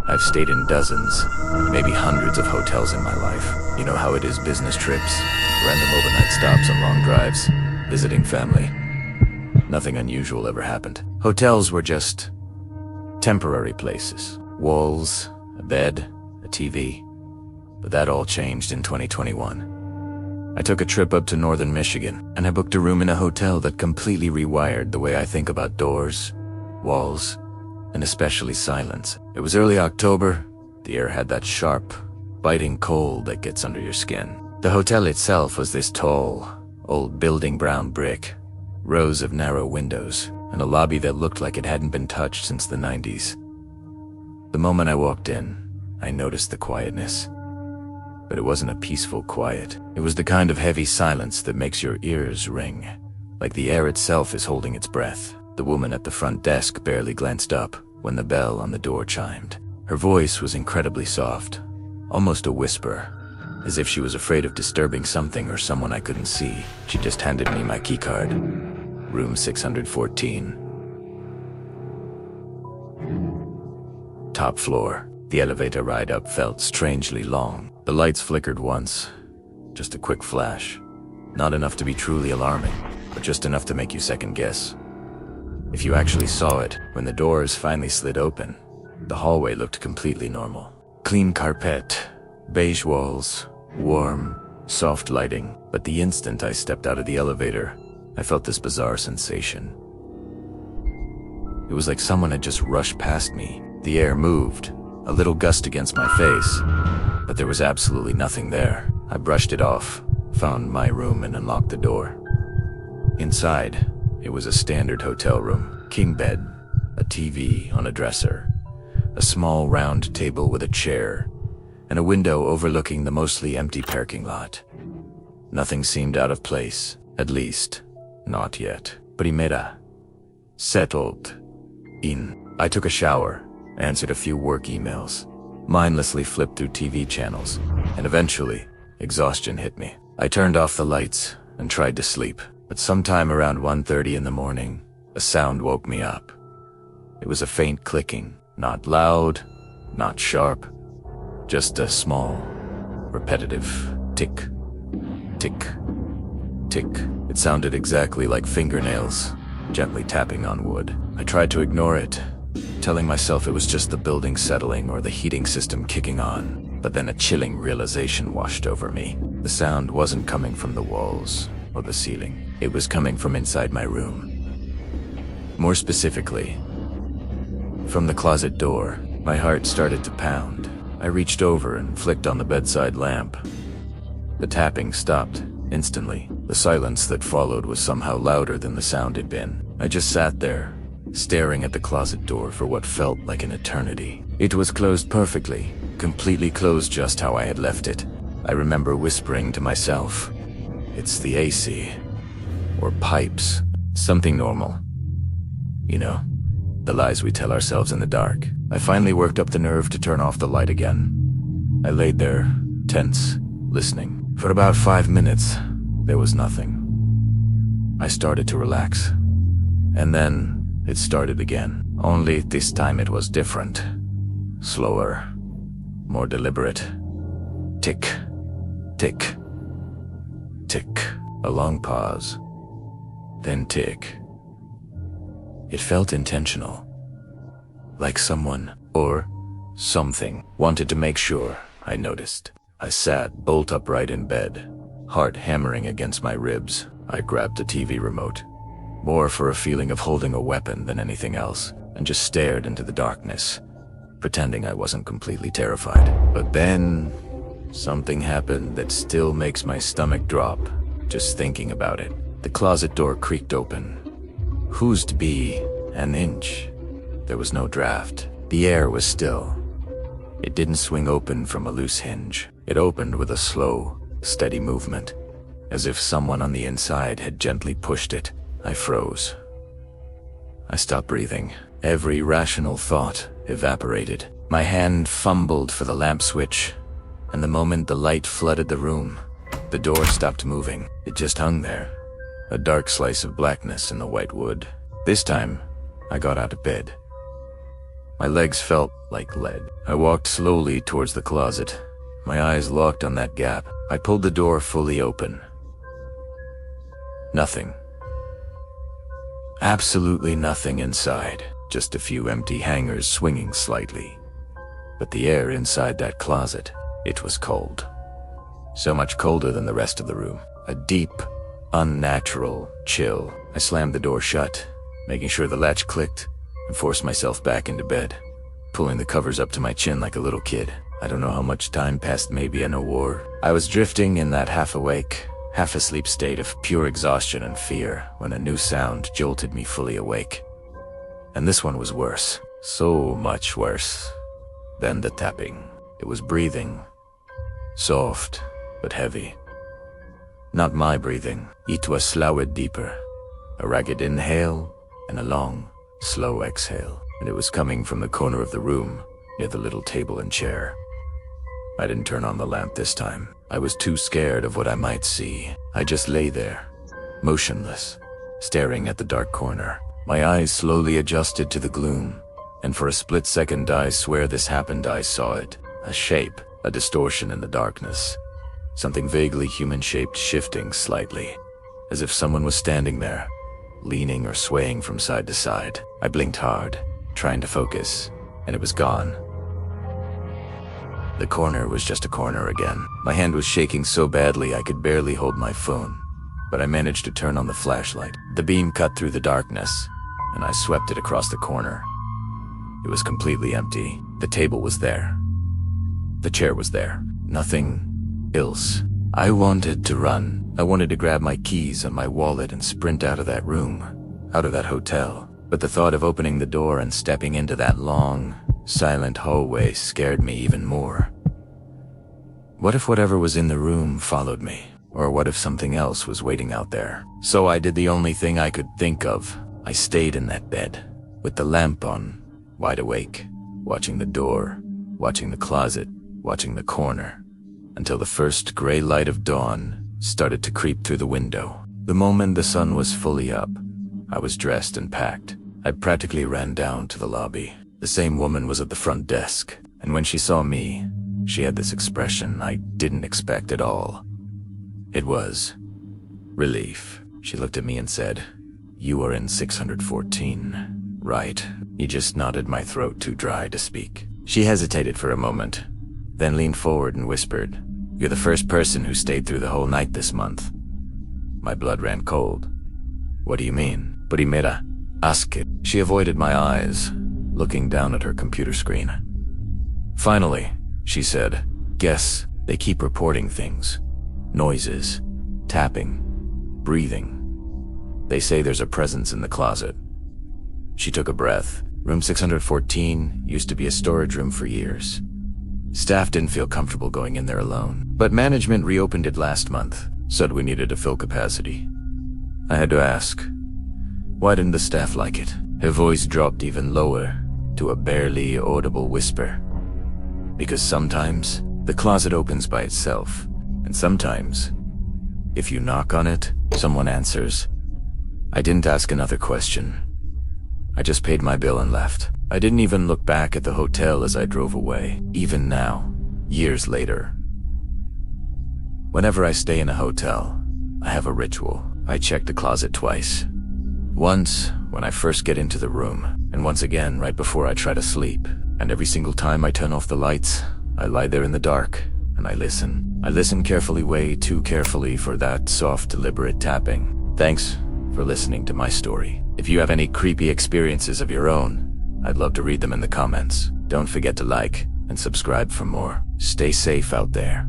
I've stayed in dozens, maybe hundreds of hotels in my life. You know how it is: business trips, random overnight stops on long drives, visiting family. Nothing unusual ever happened. Hotels were just temporary places. Walls, a bed, a TV. But that all changed in 2021. I took a trip up to northern Michigan, and I booked a room in a hotel that completely rewired the way I think about doors, walls, and especially silence. It was early October. The air had that sharp, biting cold that gets under your skin. The hotel itself was this tall, old building, brown brick, rows of narrow windows, and a lobby that looked like it hadn't been touched since the 90s. The moment I walked in, I noticed the quietness. But it wasn't a peaceful quiet. It was the kind of heavy silence that makes your ears ring, like the air itself is holding its breath. The woman at the front desk barely glanced up when the bell on the door chimed. Her voice was incredibly soft, almost a whisper, as if she was afraid of disturbing something or someone I couldn't see. She just handed me my keycard. Room 614. Top floor. The elevator ride up felt strangely long. The lights flickered once, just a quick flash. Not enough to be truly alarming, but just enough to make you second guess. If you actually saw it, when the doors finally slid open, the hallway looked completely normal. Clean carpet, beige walls, warm, soft lighting. But the instant I stepped out of the elevator, I felt this bizarre sensation. It was like someone had just rushed past me. The air moved, a little gust against my face, but there was absolutely nothing there. I brushed it off, found my room, and unlocked the door. Inside, it was a standard hotel room. King bed, a TV on a dresser, a small round table with a chair, and a window overlooking the mostly empty parking lot. Nothing seemed out of place, at least, not yet. Primera. Settled. In. I took a shower, answered a few work emails, mindlessly flipped through TV channels, and eventually, exhaustion hit me. I turned off the lights and tried to sleep, but sometime around 1:30 in the morning, a sound woke me up. It was a faint clicking, not loud, not sharp, just a small, repetitive tick, tick, tick. It sounded exactly like fingernails, gently tapping on wood. I tried to ignore it, telling myself it was just the building settling or the heating system kicking on. But then a chilling realization washed over me. The sound wasn't coming from the walls or the ceiling. It was coming from inside my room. More specifically, from the closet door. My heart started to pound. I reached over and flicked on the bedside lamp. The tapping stopped instantly. The silence that followed was somehow louder than the sound had been. I just sat there, staring at the closet door for what felt like an eternity. It was closed perfectly, completely closed just how I had left it. I remember whispering to myself, "It's the AC. Or pipes. Something normal. You know, the lies we tell ourselves in the dark." I finally worked up the nerve to turn off the light again. I laid there, tense, listening. For about 5 minutes, there was nothing. I started to relax. And then it started again. Only this time it was different. Slower, more deliberate. Tick, tick, tick. A long pause. Then tick. It felt intentional. Like someone, or something, wanted to make sure I noticed. I sat bolt upright in bed, heart hammering against my ribs. I grabbed the TV remote, more for a feeling of holding a weapon than anything else, and just stared into the darkness, pretending I wasn't completely terrified. But then, something happened that still makes my stomach drop, just thinking about it. The closet door creaked open. Who's to be an inch? There was no draft. The air was still. It didn't swing open from a loose hinge. It opened with a slow, steady movement, as if someone on the inside had gently pushed it. I froze. I stopped breathing. Every rational thought evaporated. My hand fumbled for the lamp switch, and the moment the light flooded the room, the door stopped moving. It just hung there, a dark slice of blackness in the white wood. This time, I got out of bed. My legs felt like lead. I walked slowly towards the closet, my eyes locked on that gap. I pulled the door fully open. Nothing. Absolutely nothing inside, just a few empty hangers swinging slightly. But the air inside that closet, it was cold. So much colder than the rest of the room. A deep, unnatural chill. I slammed the door shut, making sure the latch clicked, and forced myself back into bed, pulling the covers up to my chin like a little kid. I don't know how much time passed, maybe an hour. I was drifting in that half-awake, half-asleep state of pure exhaustion and fear when a new sound jolted me fully awake. And this one was worse, so much worse than the tapping. It was breathing, soft but heavy. Not my breathing. It was slowed deeper, a ragged inhale and a long, slow exhale, and it was coming from the corner of the room near the little table and chair. I didn't turn on the lamp this time. I was too scared of what I might see. I just lay there, motionless, staring at the dark corner. My eyes slowly adjusted to the gloom, and for a split second, I swear this happened, I saw it. A shape, a distortion in the darkness. Something vaguely human-shaped shifting slightly, as if someone was standing there, leaning or swaying from side to side. I blinked hard, trying to focus, and it was gone. The corner was just a corner again. My hand was shaking so badly I could barely hold my phone, but I managed to turn on the flashlight. The beam cut through the darkness, and I swept it across the corner. It was completely empty. The table was there. The chair was there. Nothing else. I wanted to run. I wanted to grab my keys and my wallet and sprint out of that room, out of that hotel. But the thought of opening the door and stepping into that long, silent hallway scared me even more. What if whatever was in the room followed me? Or what if something else was waiting out there? So I did the only thing I could think of. I stayed in that bed, with the lamp on, wide awake, watching the door, watching the closet, watching the corner, until the first gray light of dawn started to creep through the window. The moment the sun was fully up, I was dressed and packed. I practically ran down to the lobby. The same woman was at the front desk, and when she saw me, she had this expression I didn't expect at all. It was relief. She looked at me and said, "You are in 614, right?" He just nodded, my throat too dry to speak. She hesitated for a moment, then leaned forward and whispered, "You're the first person who stayed through the whole night this month." My blood ran cold. "What do you mean?" "Primera, ask it." She avoided my eyes, looking down at her computer screen. "Finally," she said, "guess they keep reporting things. Noises, tapping, breathing. They say there's a presence in the closet." She took a breath. Room 614 used to be a storage room for years. Staff didn't feel comfortable going in there alone, but management reopened it last month, said we needed to fill capacity. I had to ask, why didn't the staff like it? Her voice dropped even lower, to a barely audible whisper. Because sometimes, the closet opens by itself, and sometimes, if you knock on it, someone answers. I didn't ask another question. I just paid my bill and left. I didn't even look back at the hotel as I drove away, even now, years later. Whenever I stay in a hotel, I have a ritual. I check the closet twice. Once, when I first get into the room, and once again right before I try to sleep. And every single time I turn off the lights, I lie there in the dark, and I listen. I listen carefully, way too carefully for that soft, deliberate tapping. Thanks for listening to my story. If you have any creepy experiences of your own, I'd love to read them in the comments. Don't forget to like and subscribe for more. Stay safe out there.